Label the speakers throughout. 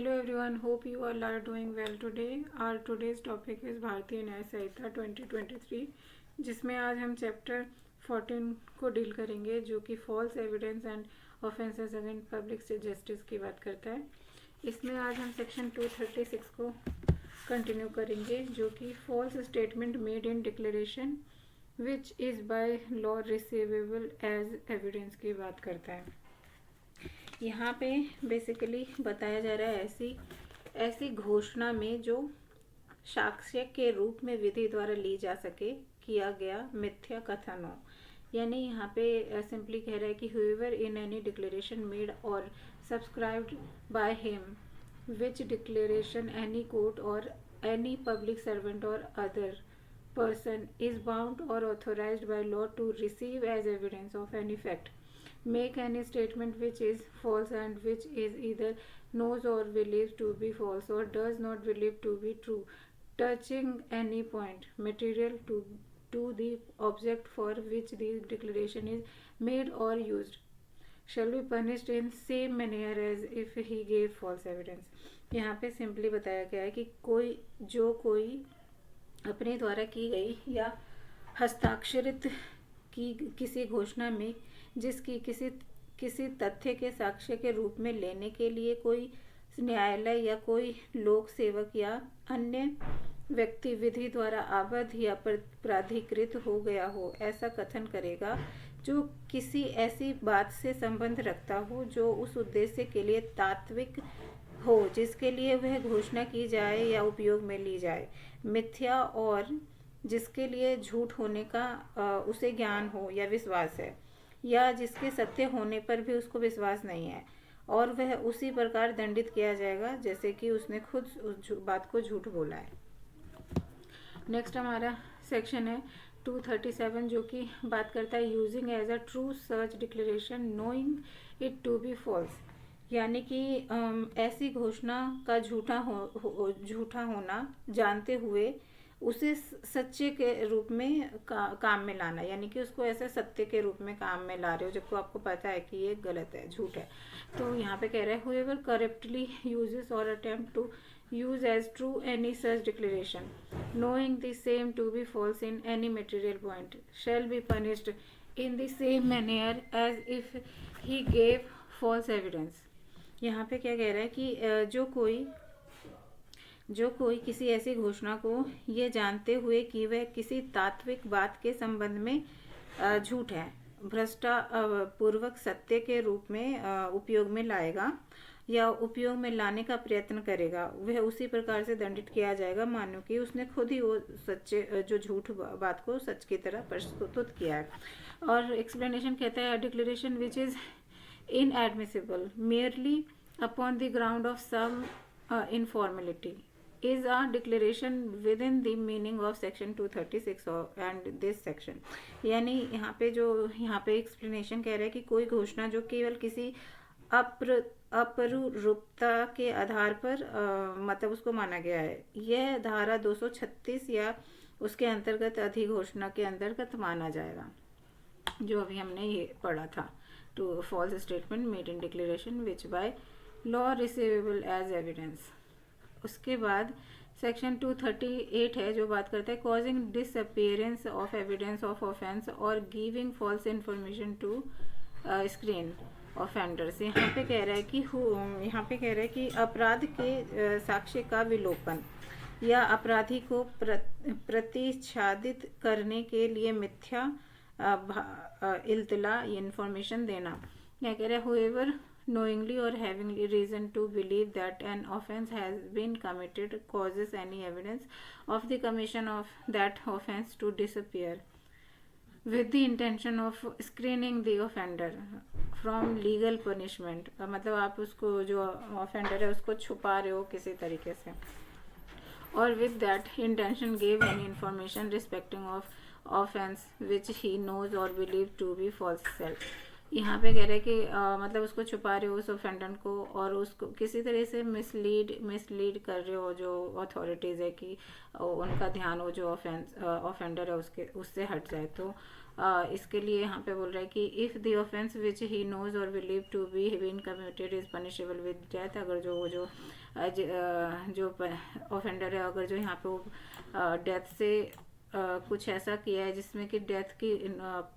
Speaker 1: Hello everyone, hope you all are doing well today. Our today's topic is भारतीय न्याय संहिता 2023, जिसमें आज हम चैप्टर 14 को डील करेंगे, जो कि false evidence and offences against public justice की बात करता है। इसमें आज हम सेक्शन 236 को कंटिन्यू करेंगे, जो कि false statement made in declaration which is by law receivable as evidence की बात करता है। यहाँ पे बेसिकली बताया जा रहा है ऐसी घोषणा में जो साक्ष्य के रूप में विधि द्वारा ली जा सके किया गया मिथ्या कथन हो। यानी यहाँ पे सिंपली कह रहा है कि whoever in any declaration made or subscribed by him, which declaration any court or any public servant or other person is bound or authorized by law to receive as evidence of any fact, make any statement which is false and which is either knows or believes to be false or does not believe to be true, touching any point material to the object for which the declaration is made or used, shall be punished in same manner as if he gave false evidence। यहाँ पे simply बताया गया है कि कोई अपने द्वारा की गई या हस्ताक्षरित की किसी घोषणा में जिसकी किसी तथ्य के साक्ष्य के रूप में लेने के लिए कोई न्यायालय या कोई लोक सेवक या अन्य व्यक्ति विधि द्वारा आबद्ध या प्राधिकृत हो गया हो, ऐसा कथन करेगा जो किसी ऐसी बात से संबंध रखता हो जो उस उद्देश्य के लिए तात्विक हो जिसके लिए वह घोषणा की जाए या उपयोग में ली जाए, मिथ्या और जिसके लिए झूठ होने का उसे ज्ञान हो या विश्वास है, या जिसके सत्य होने पर भी उसको विश्वास नहीं है, और वह उसी प्रकार दंडित किया जाएगा जैसे कि उसने खुद उस बात को झूठ बोला है। नेक्स्ट हमारा सेक्शन है 237, जो कि बात करता है using as a true such declaration knowing it to be false. यानी कि ऐसी घोषणा का झूठा होना जानते हुए उसे सच्चे के रूप में काम में लाना, यानी कि उसको ऐसे सत्य के रूप में काम में ला रहे हो जबकि आपको पता है कि ये गलत है, झूठ है। तो यहाँ पे कह रहा है whoever corruptly uses or attempt to use as true any such declaration, knowing the same to be false in any material point, shall be punished in the same manner as if he gave false evidence। यहाँ पे क्या कह रहा है कि जो कोई किसी ऐसी घोषणा को ये जानते हुए कि वह किसी तात्विक बात के संबंध में झूठ है, भ्रष्टा पूर्वक सत्य के रूप में उपयोग में लाएगा या उपयोग में लाने का प्रयत्न करेगा, वह उसी प्रकार से दंडित किया जाएगा मानो कि उसने खुद ही वो सच्चे जो झूठ बात को सच की तरह प्रस्तुत किया है। और एक्सप्लेनेशन कहता है declaration which is inadmissible merely upon the ground of some informality is a declaration within the meaning of section 236 and this section। यानी यहाँ पे एक्सप्लेनेशन कह रहा है कि कोई घोषणा जो केवल किसी अपरूपता के आधार पर मतलब उसको माना गया है, यह धारा 236 या उसके अंतर्गत अधिघोषणा के अंतर्गत माना जाएगा, जो अभी हमने ये पढ़ा था। Two false statement made in declaration which by law receivable as evidence. उसके बाद सेक्शन 238 है जो बात करता है causing disappearance of evidence of offence और giving false information to screen offenders. यहाँ पे कह रहा है कि अपराध के साक्ष्य का विलोपन या अपराधी को प्रतिच्छादित करने के लिए मिथ्या इल्तला इंफॉर्मेशन देना। क्या कह रहा है whoever knowingly or having reason to believe that an offense has been committed causes any evidence of the commission of that offense to disappear with the intention of screening the offender from legal punishment। मतलब आप उसको जो offender है उसको छुपा रहे हो किसी तरीके से, और with that intention gave any information respecting of offense which he knows or believed to be false self। यहाँ पे कह रहे हैं कि मतलब उसको छुपा रहे हो उस ऑफेंडर को और उसको किसी तरह से मिसलीड कर रहे हो जो अथॉरिटीज़ है कि उनका ध्यान हो जो ऑफेंडर है उससे हट जाए। तो इसके लिए यहाँ पे बोल रहा है कि if the offence which he knows or believe to be been committed is punishable with death, अगर जो ऑफेंडर है, अगर जो यहाँ पे वो डेथ से कुछ ऐसा किया है जिसमें कि डेथ की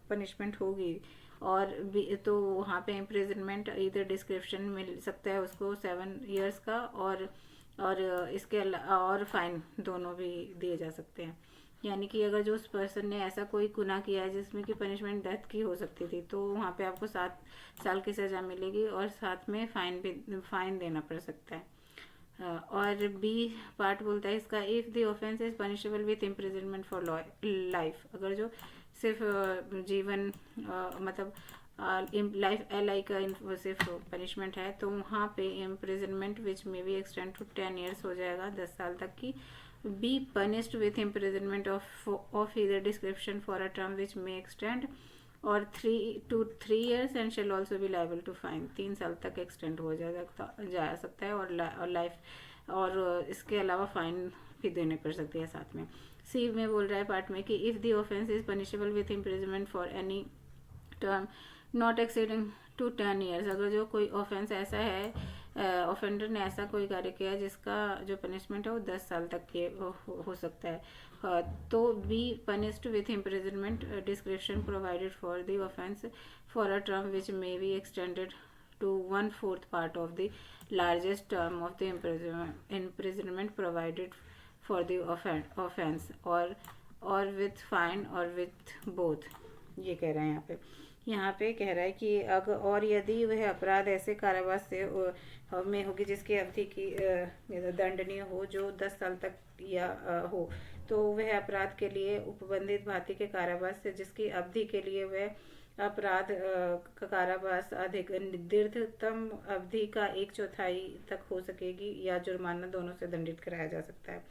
Speaker 1: पनिशमेंट होगी, और भी तो वहाँ पे इम्प्रिजनमेंट इधर डिस्क्रिप्शन मिल सकता है उसको 7 years का, और इसके और फाइन दोनों भी दिए जा सकते हैं। यानी कि अगर जो उस पर्सन ने ऐसा कोई गुनाह किया है जिसमें कि पनिशमेंट डेथ की हो सकती थी, तो वहाँ पे आपको 7 साल की सज़ा मिलेगी और साथ में फाइन देना पड़ सकता है। और बी पार्ट बोलता है इसका, if the offence is punishable with imprisonment for life, अगर जो सिर्फ जीवन मतलब लाइफ LI का सिर्फ पनिशमेंट है, तो वहाँ पे imprisonment which may be extend to 10 years हो जाएगा, 10 साल तक की। Be punished with imprisonment of either description for a term which may extend और 3 to 3 years and shall also be liable to fine, 3 साल तक एक्सटेंड हो जा सकता है, और लाइफ और इसके अलावा फाइन भी देने पड़ सकती है साथ में। सी में बोल रहा है पार्ट में कि if the offence is punishable with imprisonment for any term not exceeding to 10 years, अगर जो कोई ऑफेंस ऐसा है, ऑफेंडर ने ऐसा कोई कार्य किया जिसका जो पनिशमेंट है वो 10 साल तक के हो सकता है, तो be punished with imprisonment description provided for the offence for a term which may be extended to 1/4 part of the largest term of the imprisonment provided for the offence, or with fine or with both, ये कह रहे हैं यहाँ पे कह रहा है कि अगर और यदि वह अपराध ऐसे कारावास से में होगी जिसकी अवधि की दंडनीय हो जो 10 साल तक या हो, तो वह अपराध के लिए उपबंधित भारतीय के कारावास से जिसकी अवधि के लिए वह अपराध का कारावास अधिक दीर्घतम अवधि का 1/4 तक हो सकेगी, या जुर्माना दोनों से दंडित कराया जा सकता है।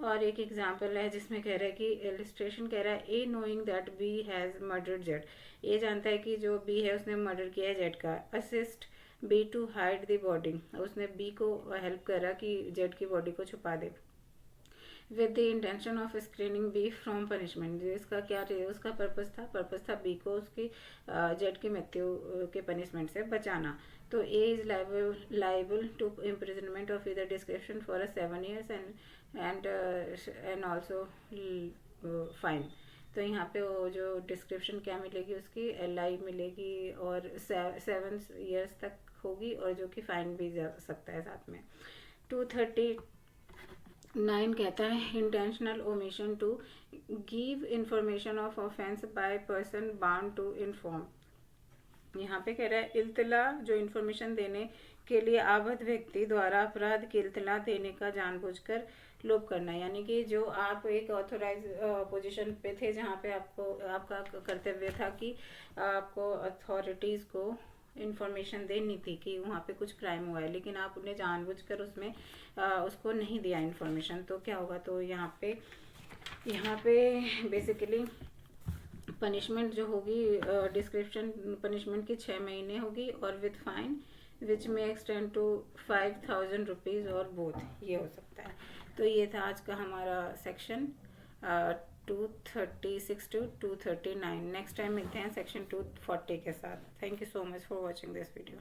Speaker 1: और एक एग्जाम्पल है जिसमें कह रहा है कि इलिस्ट्रेशन कह रहा है, A knowing that B has murdered Z, ये जानता है कि जो बी है उसने मर्डर किया है जेड का, assist B to hide the body, उसने बी को हेल्प करा कि जेड की बॉडी को छुपा दे, with the intention of screening B from punishment, इसका क्या उसका पर्पस था बी को उसकी जेड की मृत्यु के पनिशमेंट से बचाना। तो A is liable to imprisonment of either description for 7 years and also fine. तो यहाँ पे वो जो डिस्क्रिप्शन क्या मिलेगी उसकी LI मिलेगी, और 7 years तक होगी, और जो कि फाइन भी जा सकता है साथ में। 239 कहता है, intentional omission to give information of offence by person bound to inform, यहाँ पे कह रहा है इल्तला जो इन्फॉर्मेशन देने के लिए आबद्ध व्यक्ति द्वारा अपराध की इल्तला देने का जानबूझकर लोप करना, यानी कि जो आप एक ऑथोराइज पोजीशन पे थे जहाँ पे आपका कर्तव्य था कि आपको अथॉरिटीज़ को इन्फॉर्मेशन देनी थी कि वहाँ पे कुछ क्राइम हुआ है, लेकिन आप उन्हें जानबूझकर उसमें उसको नहीं दिया इन्फॉर्मेशन, तो क्या होगा, तो यहाँ पे बेसिकली पनिशमेंट जो होगी डिस्क्रिप्शन पनिशमेंट की 6 महीने होगी, और विथ फाइन विच में एक्सटेंड टू 5,000 रुपीज़ और बोथ, ये हो सकता है। तो ये था आज का हमारा सेक्शन 236 to 239। नेक्स्ट टाइम मिलते हैं सेक्शन 240 के साथ। Thank you so much for watching this video.